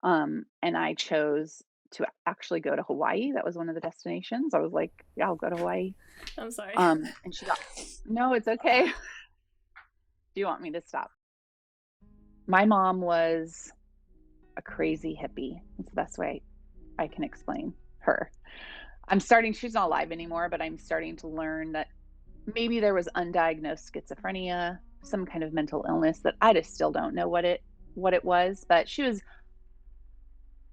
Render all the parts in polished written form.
And I chose to actually go to Hawaii. That was one of the destinations. I was like, yeah, I'll go to Hawaii. I'm sorry. And she got, no, it's okay. Do you want me to stop? My mom was a crazy hippie. That's the best way I can explain her. She's not alive anymore, but I'm starting to learn that maybe there was undiagnosed schizophrenia, some kind of mental illness that I just still don't know what it was, but she was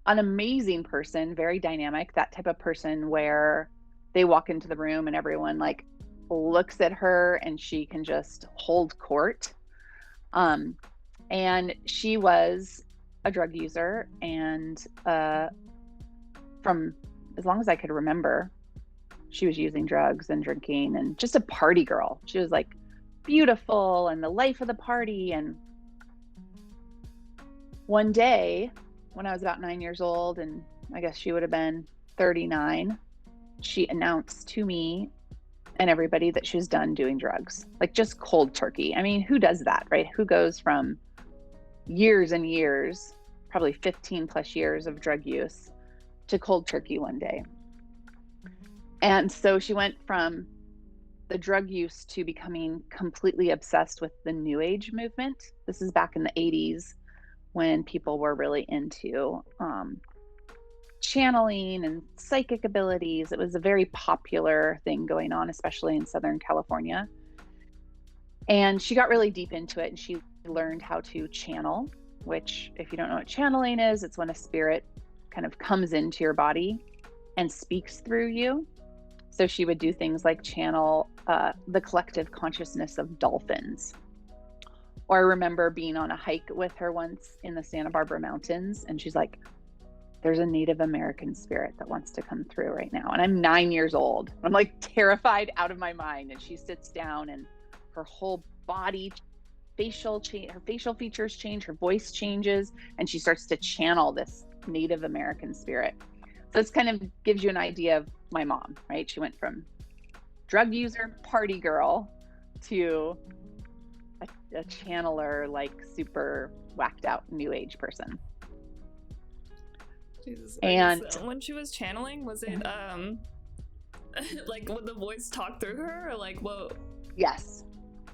an amazing person, very dynamic, that type of person where they walk into the room and everyone like looks at her and she can just hold court. Um, and she was a drug user and from as long as I could remember, she was using drugs and drinking and just a party girl. She was like beautiful and the life of the party. And one day when I was about 9 years old, and I guess she would have been 39, she announced to me and everybody that she was done doing drugs, like just cold turkey. I mean, who does that, right? Who goes from years and years, probably 15 plus years of drug use to cold turkey one day? And so she went from the drug use to becoming completely obsessed with the new age movement. This is back in the 80s when people were really into channeling and psychic abilities. It was a very popular thing going on, especially in Southern California. And she got really deep into it and she learned how to channel, which, if you don't know what channeling is, it's when a spirit kind of comes into your body and speaks through you. So she would do things like channel the collective consciousness of dolphins. Or I remember being on a hike with her once in the Santa Barbara Mountains, and she's like, there's a Native American spirit that wants to come through right now. And I'm 9 years old. I'm like terrified out of my mind. And she sits down and her whole body, her facial features change, her voice changes, and she starts to channel this Native American spirit. So this kind of gives you an idea of my mom, right? She went from drug user, party girl to a channeler, like super whacked out new age person. Jesus. And So when she was channeling, was it like would the voice talk through her or like what? yes,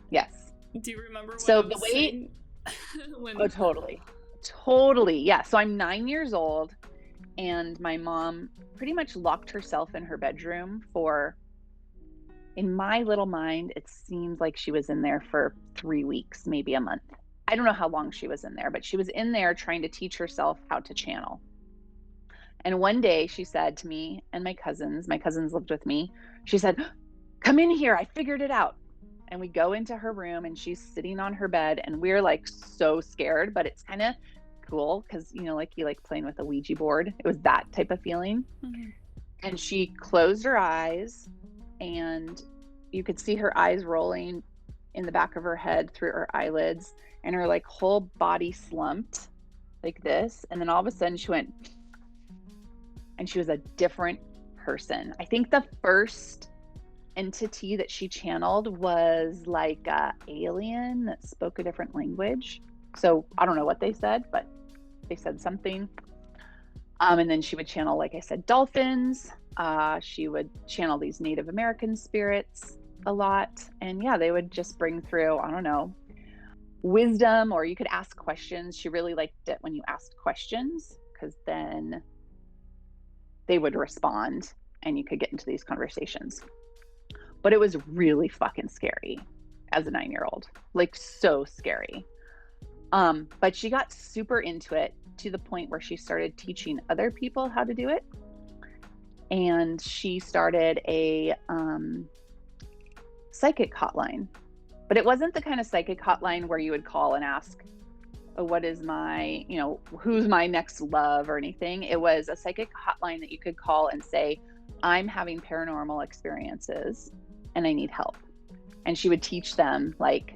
yes. Do you remember what So it the was way, saying? oh, when totally, totally. Yeah. So I'm 9 years old and my mom pretty much locked herself in her bedroom for, in my little mind, it seems like she was in there for 3 weeks, maybe a month. I don't know how long she was in there, but she was in there trying to teach herself how to channel. And one day she said to me and my cousins lived with me. She said, come in here. I figured it out. And we go into her room and she's sitting on her bed and we're like so scared, but it's kind of cool because, like you like playing with a Ouija board. It was that type of feeling. Mhm. And she closed her eyes and you could see her eyes rolling in the back of her head through her eyelids and her like whole body slumped like this. And then all of a sudden she went, and she was a different person. I think the first entity that she channeled was like a alien that spoke a different language. So I don't know what they said, but they said something. And then she would channel, like I said, dolphins. She would channel these Native American spirits a lot. And yeah, they would just bring through, I don't know, wisdom, or you could ask questions. She really liked it when you asked questions because then they would respond and you could get into these conversations. But it was really fucking scary as a 9-year-old, like so scary. But she got super into it to the point where she started teaching other people how to do it. And she started a psychic hotline. But it wasn't the kind of psychic hotline where you would call and ask, oh, what is my, who's my next love or anything. It was a psychic hotline that you could call and say, I'm having paranormal experiences and I need help. And she would teach them like,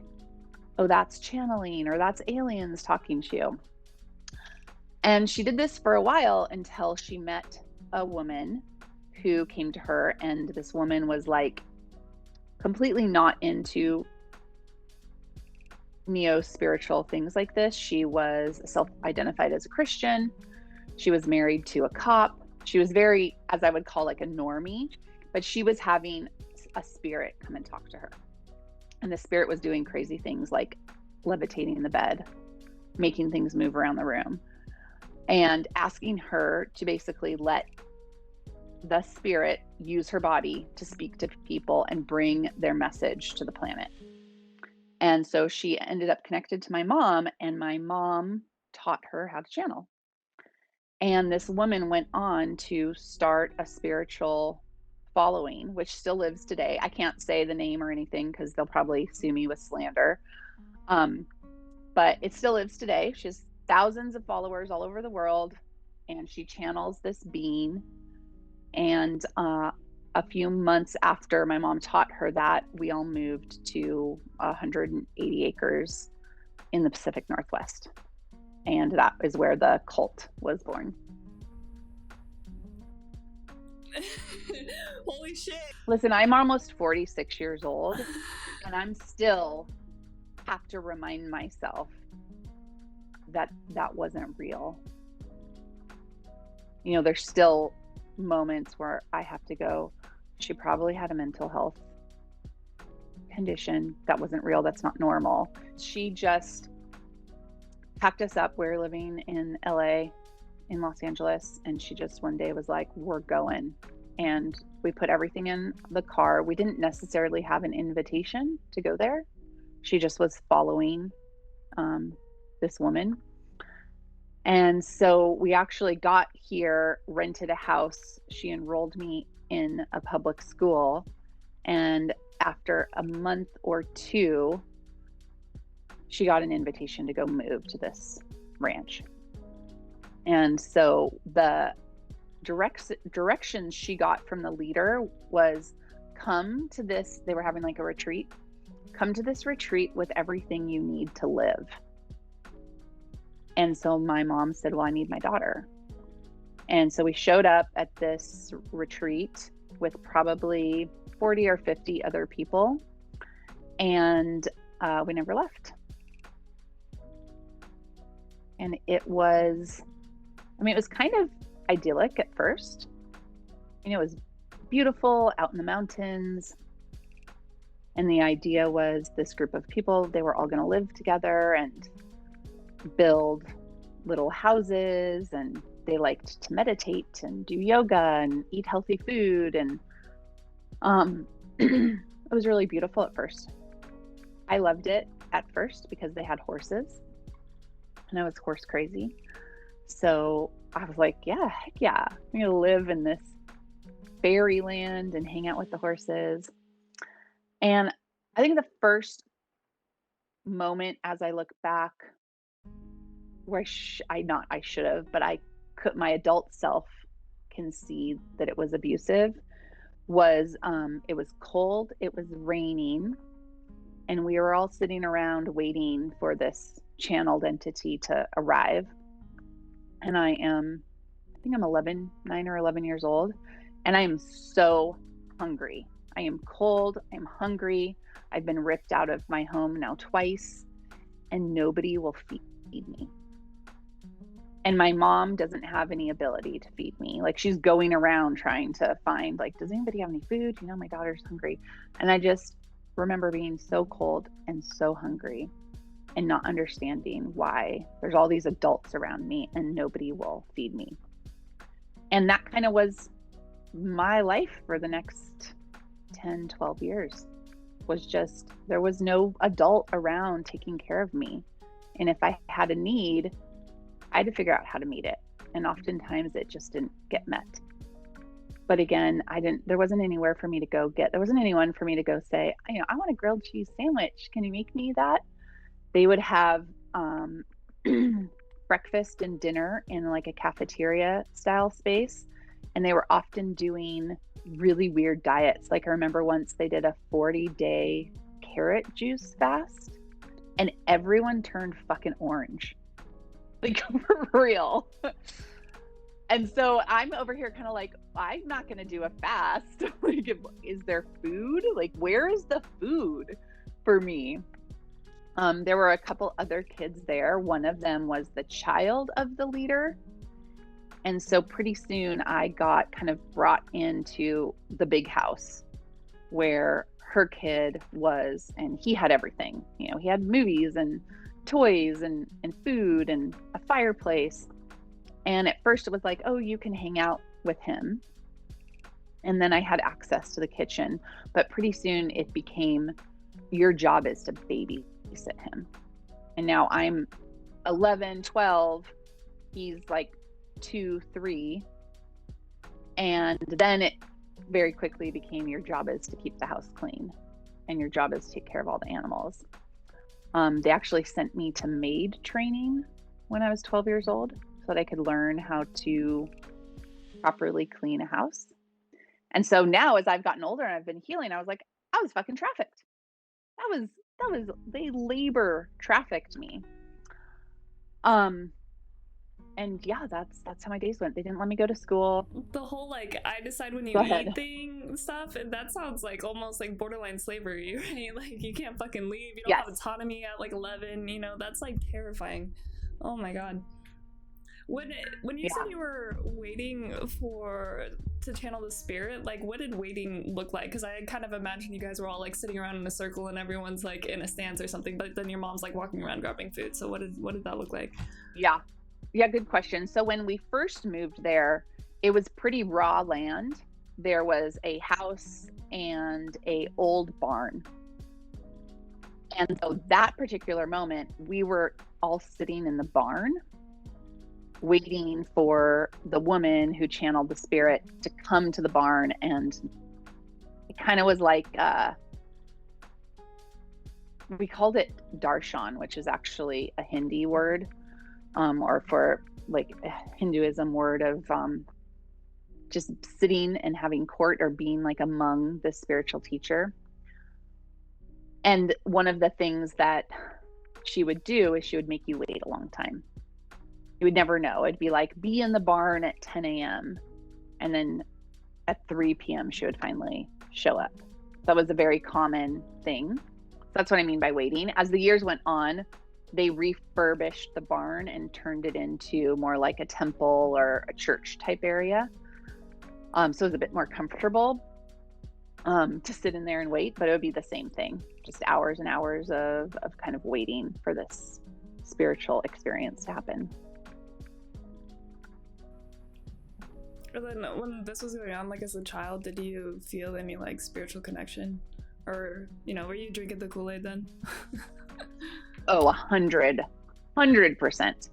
oh, that's channeling or that's aliens talking to you. And she did this for a while until she met a woman who came to her. And this woman was like completely not into neo spiritual things like this. She was self identified as a Christian. She was married to a cop. She was very, as I would call, like a normie, but she was having a spirit come and talk to her. And the spirit was doing crazy things like levitating in the bed, making things move around the room, and asking her to basically let the spirit use her body to speak to people and bring their message to the planet. And so she ended up connected to my mom, and my mom taught her how to channel. And this woman went on to start a spiritual following, which still lives today. I can't say the name or anything because they'll probably sue me with slander. But it still lives today. She has thousands of followers all over the world, and she channels this being. And a few months after my mom taught her that, we all moved to 180 acres in the Pacific Northwest. And that is where the cult was born. Holy shit. Listen, I'm almost 46 years old, and I'm still have to remind myself that that wasn't real. You know, there's still moments where I have to go, she probably had a mental health condition that wasn't real, that's not normal. She just packed us up. We were living in LA, in Los Angeles, and she just one day was like, we're going. And we put everything in the car. We didn't necessarily have an invitation to go there. She just was following this woman. And so we actually got here, rented a house. She enrolled me in a public school. And after a month or two, she got an invitation to go move to this ranch. And so the directions she got from the leader was, come to this, they were having like a retreat, come to this retreat with everything you need to live. And so my mom said, well, I need my daughter. And so we showed up at this retreat with probably 40 or 50 other people, and we never left. And it was, I mean, it was kind of idyllic at first. You know, it was beautiful out in the mountains. And the idea was this group of people, they were all going to live together and build little houses, and they liked to meditate and do yoga and eat healthy food. And it was really beautiful at first. I loved it at first because they had horses, and I was horse crazy. So I was like, yeah, heck yeah, I'm gonna live in this fairyland and hang out with the horses. And I think the first moment as I look back where I should have, but I could, my adult self can see that it was abusive, was it was cold, it was raining, and we were all sitting around waiting for this channeled entity to arrive. And I think I'm 9 or 11 years old, and I am so hungry. I am cold, I'm hungry. I've been ripped out of my home now twice, and nobody will feed me. And my mom doesn't have any ability to feed me. Like, she's going around trying to find, like, does anybody have any food? You know, my daughter's hungry. And I just remember being so cold and so hungry and not understanding why there's all these adults around me and nobody will feed me. And that kind of was my life for the next 10, 12 years, was just, there was no adult around taking care of me. And if I had a need, I had to figure out how to meet it. And oftentimes it just didn't get met. But again, there wasn't anywhere for me to go there wasn't anyone for me to go say, you know, I want a grilled cheese sandwich. Can you make me that? They would have breakfast and dinner in like a cafeteria style space. And they were often doing really weird diets. Like, I remember once they did a 40-day carrot juice fast, and everyone turned fucking orange. Like, for real. And so I'm over here kind of like, I'm not going to do a fast. Like, is there food? Like, where is the food for me? There were a couple other kids there. One of them was the child of the leader. And so pretty soon I got kind of brought into the big house where her kid was, and he had everything. You know, he had movies and toys and food and a fireplace. And at first it was like, oh, you can hang out with him. And then I had access to the kitchen. But pretty soon it became, your job is to babysit him. And now I'm 11, 12. He's like 2, 3. And then it very quickly became, your job is to keep the house clean and your job is to take care of all the animals. They actually sent me to maid training when I was 12 years old so that I could learn how to properly clean a house. And so now as I've gotten older and I've been healing, I was like, I was fucking trafficked. They labor trafficked me. And yeah, that's how my days went. They didn't let me go to school. The whole like I decide when Go you ahead. eat thing stuff, and that sounds like almost like borderline slavery, right? Like you can't fucking leave. You don't have Yes. autonomy at like 11. You know, that's like terrifying. Oh my god. When you said Yeah. you were waiting for to channel the spirit, like what did waiting look like? Because I kind of imagine you guys were all like sitting around in a circle and everyone's like in a stance or something, but then your mom's like walking around grabbing food. So what did that look like? Yeah. Yeah, good question. So when we first moved there, it was pretty raw land. There was a house and a old barn. And so that particular moment, we were all sitting in the barn waiting for the woman who channeled the spirit to come to the barn. And it kind of was like, we called it darshan, which is actually a Hindi word, or for like a Hinduism word of just sitting and having court or being like among the spiritual teacher. And one of the things that she would do is she would make you wait a long time. You would never know. It'd be like, be in the barn at 10 a.m. And then at 3 p.m. she would finally show up. That was a very common thing. That's what I mean by waiting. As the years went on, they refurbished the barn and turned it into more like a temple or a church type area. So it was a bit more comfortable to sit in there and wait, but it would be the same thing, just hours and hours of kind of waiting for this spiritual experience to happen. And then when this was going on, like as a child, did you feel any like spiritual connection? Or, you know, were you drinking the Kool-Aid then? Oh, 100%.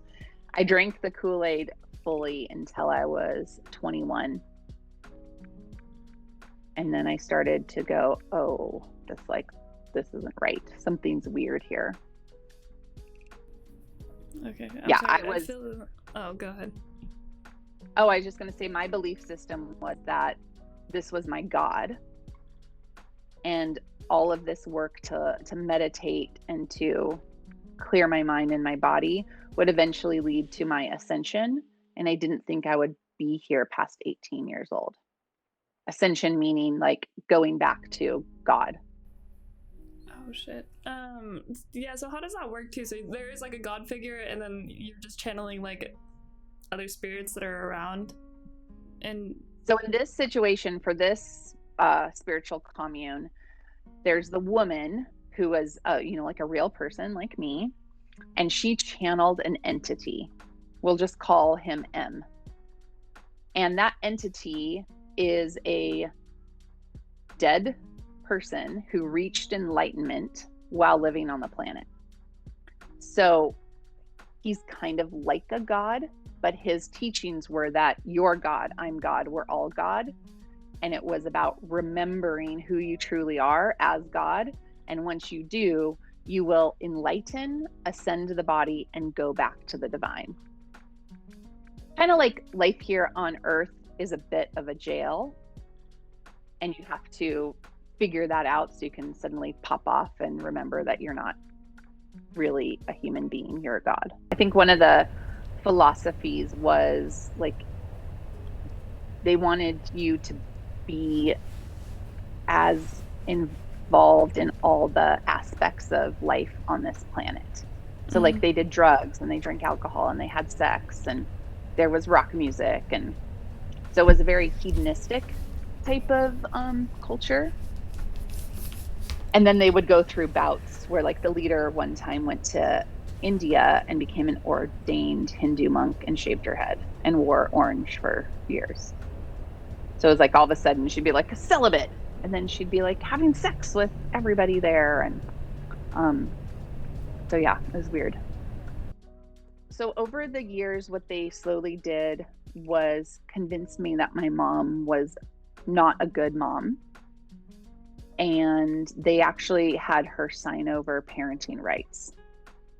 I drank the Kool-Aid fully until I was 21. And then I started to go, oh, this isn't right. Something's weird here. Okay. Yeah, sorry, Oh, go ahead. Oh, I was just going to say my belief system was that this was my God. And all of this work to meditate and to clear my mind and my body would eventually lead to my ascension. And I didn't think I would be here past 18 years old. Ascension meaning like going back to God. Oh shit. Yeah, so how does that work too? So there is like a God figure and then you're just channeling like other spirits that are around. And so in this situation for this spiritual commune, there's the woman who was like a real person like me, and she channeled an entity. We'll just call him M. And that entity is a dead person who reached enlightenment while living on the planet. So he's kind of like a god, but his teachings were that you're God, I'm God, we're all God. And it was about remembering who you truly are as God. And once you do, you will enlighten, ascend the body, and go back to the divine. Kind of like life here on earth is a bit of a jail, and you have to figure that out so you can suddenly pop off and remember that you're not really a human being, you're a God. I think one of the philosophies was like they wanted you to be as involved in all the aspects of life on this planet. So like they did drugs and they drank alcohol and they had sex, and there was rock music, and so it was a very hedonistic type of culture. And then they would go through bouts where, like, the leader one time went to India and became an ordained Hindu monk and shaved her head and wore orange for years. So it was like all of a sudden she'd be like a celibate, and then she'd be like having sex with everybody there. And um, so yeah, it was weird. So over the years, what they slowly did was convince me that my mom was not a good mom. And they actually had her sign over parenting rights.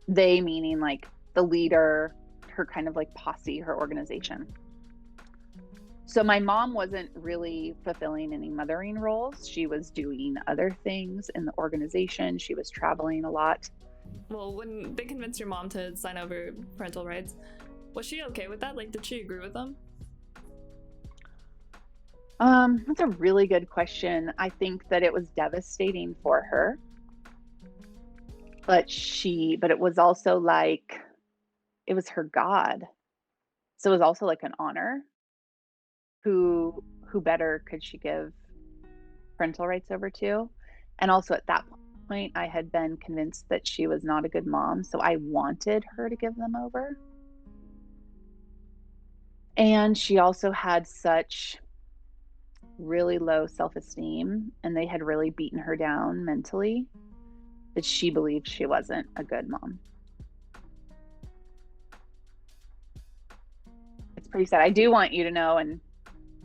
They meaning like the leader, her kind of like posse, her organization. So my mom wasn't really fulfilling any mothering roles. She was doing other things in the organization. She was traveling a lot. Well, when they convinced your mom to sign over parental rights, was she okay with that? Like, did she agree with them? That's a really good question. I think that it was devastating for her, but it was also like it was her God. So it was also like an honor. Who better could she give parental rights over to? And also at that point, I had been convinced that she was not a good mom, so I wanted her to give them over. And she also had such really low self-esteem, and they had really beaten her down mentally, that she believed she wasn't a good mom. It's pretty sad. I do want you to know, and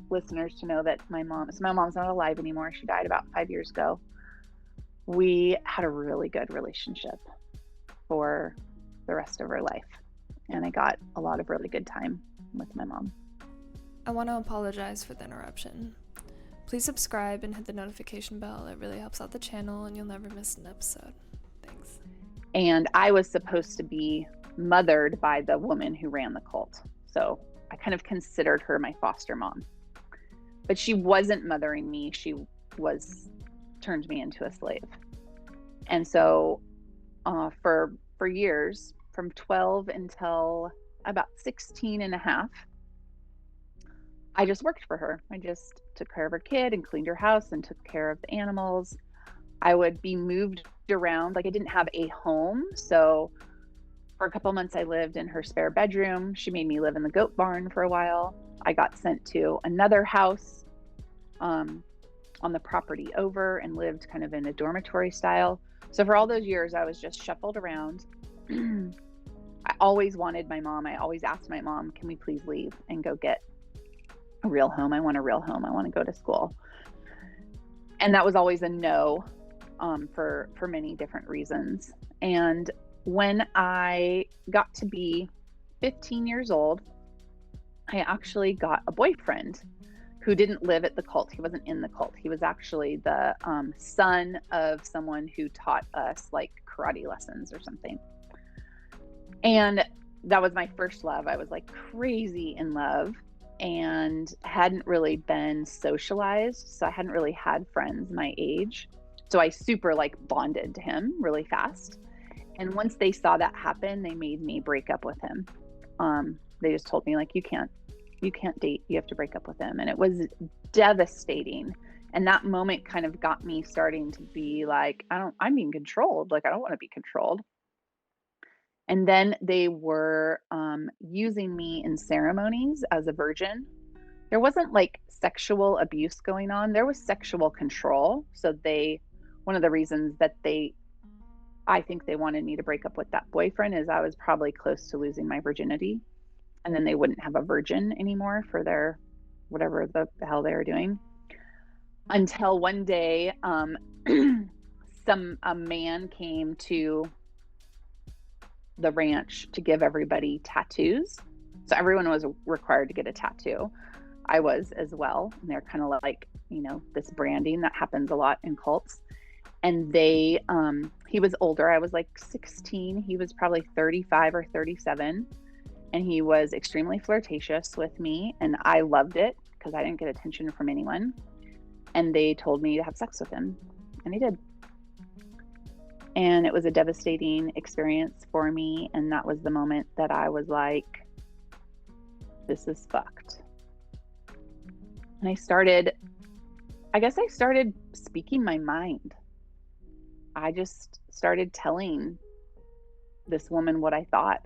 listeners to know, that my mom's not alive anymore. She died about 5 years ago. We had a really good relationship for the rest of her life, and I got a lot of really good time with my mom. I want to apologize for the interruption. Please subscribe and hit the notification bell. It really helps out the channel and you'll never miss an episode. Thanks. And I was supposed to be mothered by the woman who ran the cult. So I kind of considered her my foster mom. But she wasn't mothering me. She turned me into a slave. And so for years, from 12 until about 16 and a half, I just worked for her. I just took care of her kid and cleaned her house and took care of the animals. I would be moved around. Like, I didn't have a home. So for a couple months, I lived in her spare bedroom. She made me live in the goat barn for a while. I got sent to another house on the property over and lived kind of in a dormitory style. So for all those years, I was just shuffled around. I always wanted my mom. I always asked my mom, can we please leave and go get a real home? I want a real home. I want to go to school. And that was always a no, for many different reasons. And when I got to be 15 years old, I actually got a boyfriend who didn't live at the cult. He wasn't in the cult. He was actually the son of someone who taught us like karate lessons or something. And that was my first love. I was like crazy in love and hadn't really been socialized. So I hadn't really had friends my age. So I super like bonded to him really fast. And once they saw that happen, they made me break up with him. They just told me, like, you can't date, you have to break up with him. And it was devastating. And that moment kind of got me starting to be like, I'm being controlled. Like, I don't want to be controlled. And then they were using me in ceremonies as a virgin. There wasn't like sexual abuse going on. There was sexual control. So one of the reasons that I think they wanted me to break up with that boyfriend is I was probably close to losing my virginity. And then they wouldn't have a virgin anymore for their whatever the hell they were doing. Until one day, a man came to the ranch to give everybody tattoos. So everyone was required to get a tattoo. I was as well. And they're kind of like, this branding that happens a lot in cults. And he was older. I was like 16. He was probably 35 or 37. And he was extremely flirtatious with me. And I loved it because I didn't get attention from anyone. And they told me to have sex with him. And I did. And it was a devastating experience for me. And that was the moment that I was like, this is fucked. And I started speaking my mind. I just started telling this woman what I thought.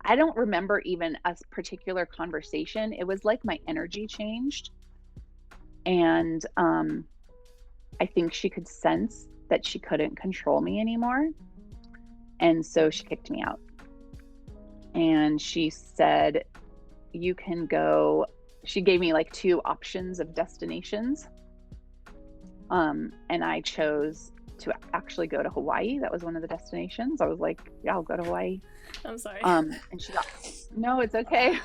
I don't remember even a particular conversation. It was like my energy changed. And I think she could sense that she couldn't control me anymore. And so she kicked me out. And she said, you can go. She gave me like 2 options of destinations. And I chose to actually go to Hawaii. That was one of the destinations. I was like, yeah, I'll go to Hawaii. I'm sorry. And she got, no, it's okay. Do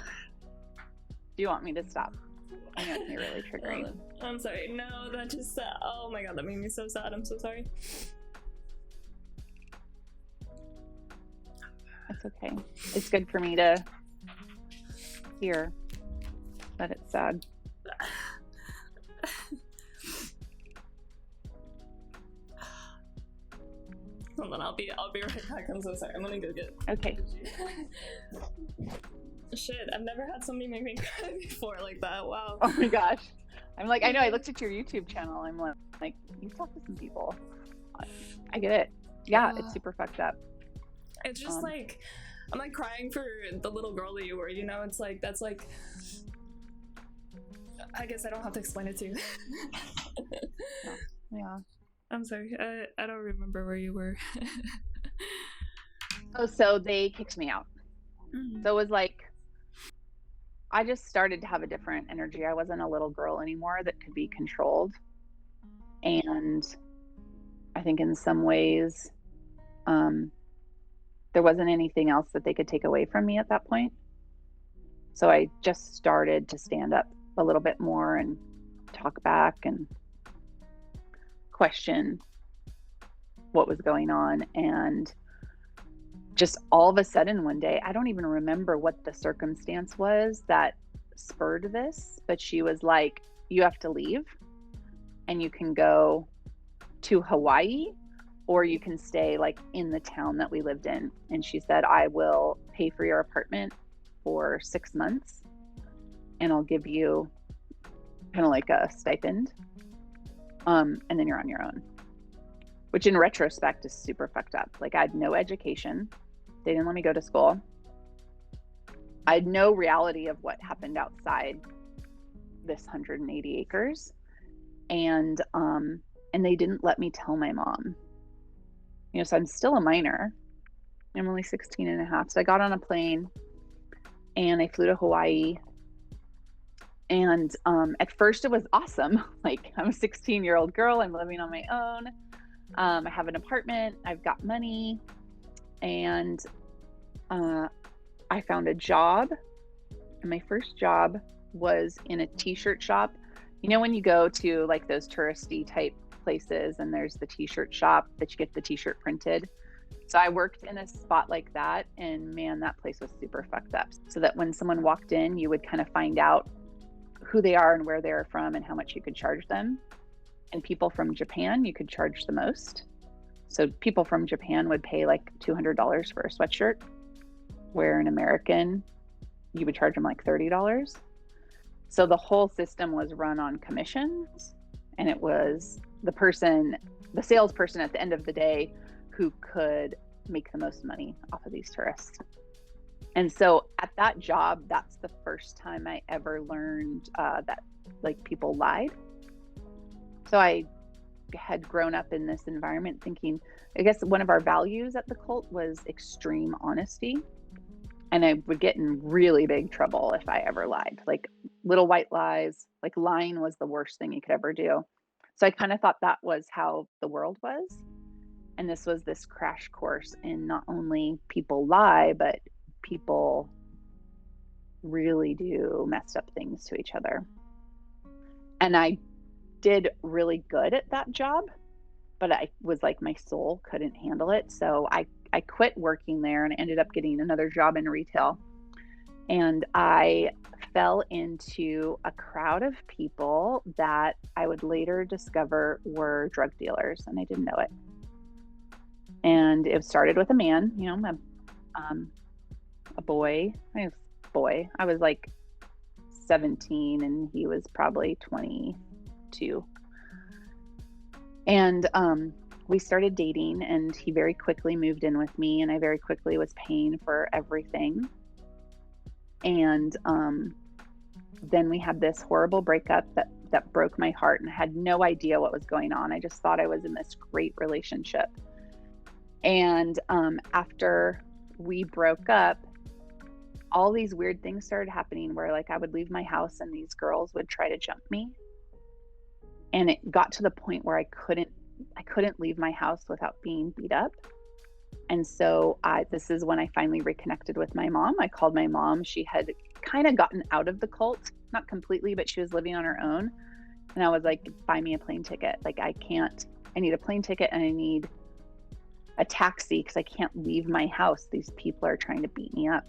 you want me to stop? I know it's really triggering. I'm sorry. No, that just, oh my God, that made me so sad. I'm so sorry. It's okay. It's good for me to hear that it's sad. Hold on, I'll be right back. I'm so sorry. I'm gonna go get. Okay. Shit, I've never had somebody make me cry before like that. Wow. Oh my gosh. I'm like, I know. I looked at your YouTube channel. I'm like, you've talked to some people. I get it. Yeah, it's super fucked up. It's just like, I'm like crying for the little girl that you were. You know, it's like that's like. I guess I don't have to explain it to you. Yeah. I'm sorry. I don't remember where you were. Oh, so they kicked me out. Mm-hmm. So it was like, I just started to have a different energy. I wasn't a little girl anymore that could be controlled. And I think in some ways, there wasn't anything else that they could take away from me at that point. So I just started to stand up a little bit more and talk back and question what was going on. And just all of a sudden one day, I don't even remember what the circumstance was that spurred this, but she was like, you have to leave and you can go to Hawaii or you can stay like in the town that we lived in. And she said, I will pay for your apartment for 6 months and I'll give you kind of like a stipend. And then you're on your own, which in retrospect is super fucked up. Like I had no education. They didn't let me go to school. I had no reality of what happened outside this 180 acres. And they didn't let me tell my mom, you know, so I'm still a minor. I'm only 16 and a half. So I got on a plane and I flew to Hawaii. And at first it was awesome. Like I'm a 16-year-old girl. I'm living on my own. I have an apartment. I've got money. And I found a job. And my first job was in a t-shirt shop. You know, when you go to like those touristy type places and there's the t-shirt shop that you get the t-shirt printed. So I worked in a spot like that. And man, that place was super fucked up. So that when someone walked in, you would kind of find out who they are and where they're from and how much you could charge them. And people from Japan, you could charge the most. So people from Japan would pay like $200 for a sweatshirt, where an American, you would charge them like $30. So the whole system was run on commissions, and it was the salesperson at the end of the day who could make the most money off of these tourists. And so at that job, that's the first time I ever learned that like people lied. So I had grown up in this environment thinking, I guess one of our values at the cult was extreme honesty. And I would get in really big trouble if I ever lied, like little white lies, like lying was the worst thing you could ever do. So I kind of thought that was how the world was. And this was this crash course in not only people lie, but people really do messed up things to each other. And I did really good at that job, but I was like, my soul couldn't handle it. So I quit working there and I ended up getting another job in retail. And I fell into a crowd of people that I would later discover were drug dealers, and I didn't know it. And it started with a man, you know, a boy. I was boy. I was like 17 and he was probably 22. And we started dating, and he very quickly moved in with me, and I very quickly was paying for everything. And then we had this horrible breakup that broke my heart, and I had no idea what was going on. I just thought I was in this great relationship. And after we broke up, all these weird things started happening where like I would leave my house and these girls would try to jump me. And it got to the point where I couldn't leave my house without being beat up. And so this is when I finally reconnected with my mom. I called my mom. She had kind of gotten out of the cult, not completely, but she was living on her own. And I was like, buy me a plane ticket. Like I need a plane ticket and I need a taxi because I can't leave my house. These people are trying to beat me up.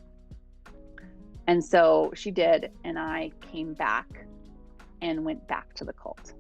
And so she did, and I came back and went back to the cult.